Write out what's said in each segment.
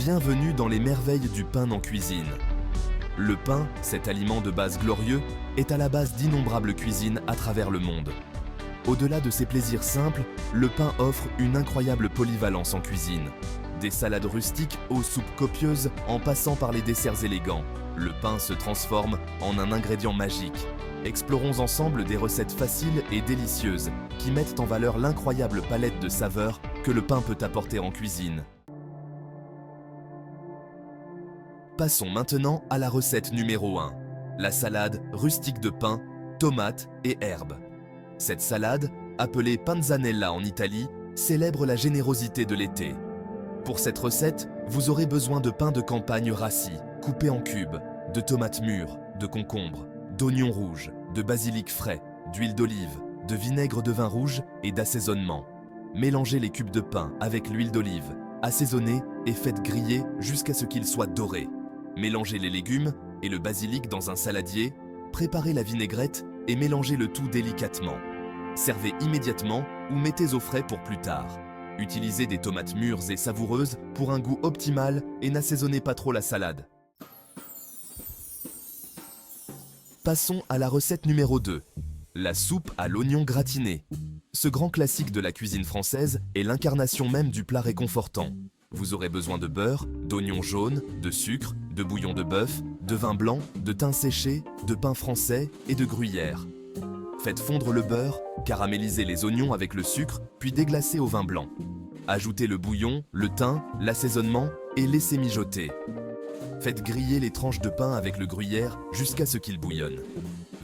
Bienvenue dans les merveilles du pain en cuisine. Le pain, cet aliment de base glorieux, est à la base d'innombrables cuisines à travers le monde. Au-delà de ses plaisirs simples, le pain offre une incroyable polyvalence en cuisine. Des salades rustiques aux soupes copieuses en passant par les desserts élégants, le pain se transforme en un ingrédient magique. Explorons ensemble des recettes faciles et délicieuses qui mettent en valeur l'incroyable palette de saveurs que le pain peut apporter en cuisine. Passons maintenant à la recette numéro 1, la salade rustique de pain, tomates et herbes. Cette salade, appelée panzanella en Italie, célèbre la générosité de l'été. Pour cette recette, vous aurez besoin de pain de campagne rassis, coupé en cubes, de tomates mûres, de concombres, d'oignons rouges, de basilic frais, d'huile d'olive, de vinaigre de vin rouge et d'assaisonnement. Mélangez les cubes de pain avec l'huile d'olive, assaisonnez et faites griller jusqu'à ce qu'ils soient dorés. Mélangez les légumes et le basilic dans un saladier, préparez la vinaigrette et mélangez le tout délicatement. Servez immédiatement ou mettez au frais pour plus tard. Utilisez des tomates mûres et savoureuses pour un goût optimal et n'assaisonnez pas trop la salade. Passons à la recette numéro 2, la soupe à l'oignon gratiné. Ce grand classique de la cuisine française est l'incarnation même du plat réconfortant. Vous aurez besoin de beurre, d'oignons jaunes, de sucre, de bouillon de bœuf, de vin blanc, de thym séché, de pain français et de gruyère. Faites fondre le beurre, caramélisez les oignons avec le sucre, puis déglacez au vin blanc. Ajoutez le bouillon, le thym, l'assaisonnement et laissez mijoter. Faites griller les tranches de pain avec le gruyère jusqu'à ce qu'il bouillonne.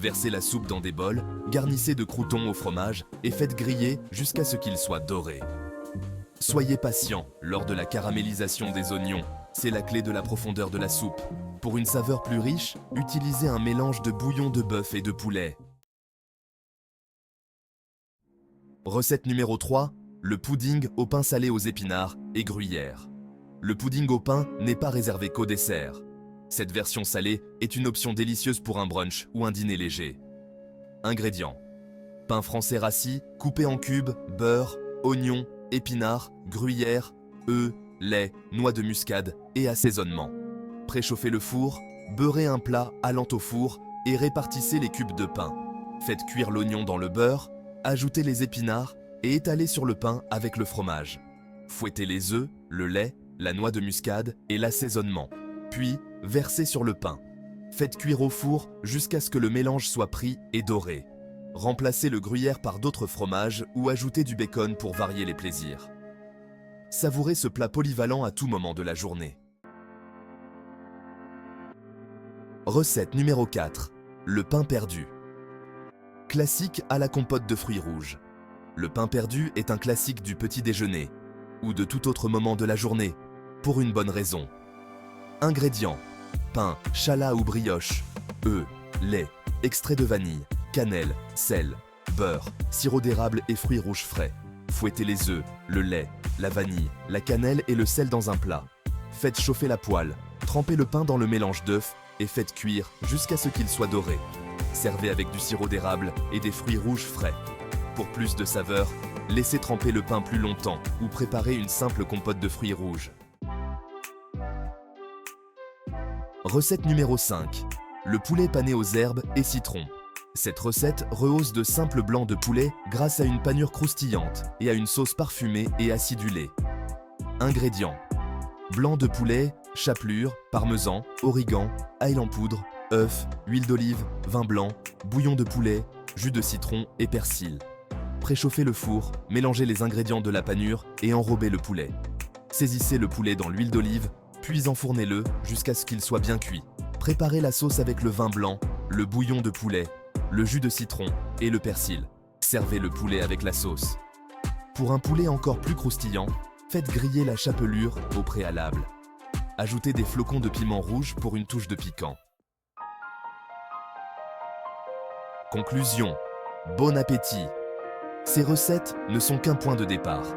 Versez la soupe dans des bols, garnissez de croûtons au fromage et faites griller jusqu'à ce qu'ils soient dorés. Soyez patient lors de la caramélisation des oignons, c'est la clé de la profondeur de la soupe. Pour une saveur plus riche, utilisez un mélange de bouillon de bœuf et de poulet. Recette numéro 3, le pudding au pain salé aux épinards et gruyère. Le pudding au pain n'est pas réservé qu'au dessert. Cette version salée est une option délicieuse pour un brunch ou un dîner léger. Ingrédients: pain français rassis, coupé en cubes, beurre, oignons, épinards, gruyère, œufs, lait, noix de muscade et assaisonnement. Préchauffez le four, beurrez un plat allant au four et répartissez les cubes de pain. Faites cuire l'oignon dans le beurre, ajoutez les épinards et étalez sur le pain avec le fromage. Fouettez les œufs, le lait, la noix de muscade et l'assaisonnement. Puis, versez sur le pain. Faites cuire au four jusqu'à ce que le mélange soit pris et doré. Remplacez le gruyère par d'autres fromages ou ajoutez du bacon pour varier les plaisirs. Savourez ce plat polyvalent à tout moment de la journée. Recette numéro 4, le pain perdu. Classique à la compote de fruits rouges. Le pain perdu est un classique du petit déjeuner ou de tout autre moment de la journée, pour une bonne raison. Ingrédients: pain, challah ou brioche, œufs, lait, extrait de vanille, cannelle, sel, beurre, sirop d'érable et fruits rouges frais. Fouettez les œufs, le lait, la vanille, la cannelle et le sel dans un plat. Faites chauffer la poêle, trempez le pain dans le mélange d'œufs et faites cuire jusqu'à ce qu'il soit doré. Servez avec du sirop d'érable et des fruits rouges frais. Pour plus de saveur, laissez tremper le pain plus longtemps ou préparez une simple compote de fruits rouges. Recette numéro 5, le poulet pané aux herbes et citron. Cette recette rehausse de simples blancs de poulet grâce à une panure croustillante et à une sauce parfumée et acidulée. Ingrédients: blanc de poulet, chapelure, parmesan, origan, ail en poudre, œufs, huile d'olive, vin blanc, bouillon de poulet, jus de citron et persil. Préchauffez le four, mélangez les ingrédients de la panure et enrobez le poulet. Saisissez le poulet dans l'huile d'olive, puis enfournez-le jusqu'à ce qu'il soit bien cuit. Préparez la sauce avec le vin blanc, le bouillon de poulet, le jus de citron et le persil. Servez le poulet avec la sauce. Pour un poulet encore plus croustillant, faites griller la chapelure au préalable. Ajoutez des flocons de piment rouge pour une touche de piquant. Conclusion: bon appétit! Ces recettes ne sont qu'un point de départ.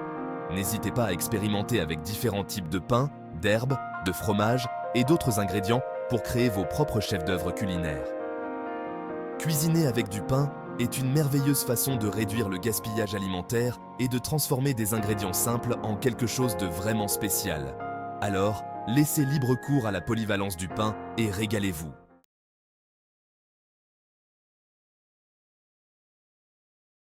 N'hésitez pas à expérimenter avec différents types de pain, d'herbes, de fromage et d'autres ingrédients pour créer vos propres chefs-d'œuvre culinaires. Cuisiner avec du pain est une merveilleuse façon de réduire le gaspillage alimentaire et de transformer des ingrédients simples en quelque chose de vraiment spécial. Alors, Laissez libre cours à la polyvalence du pain et régalez-vous.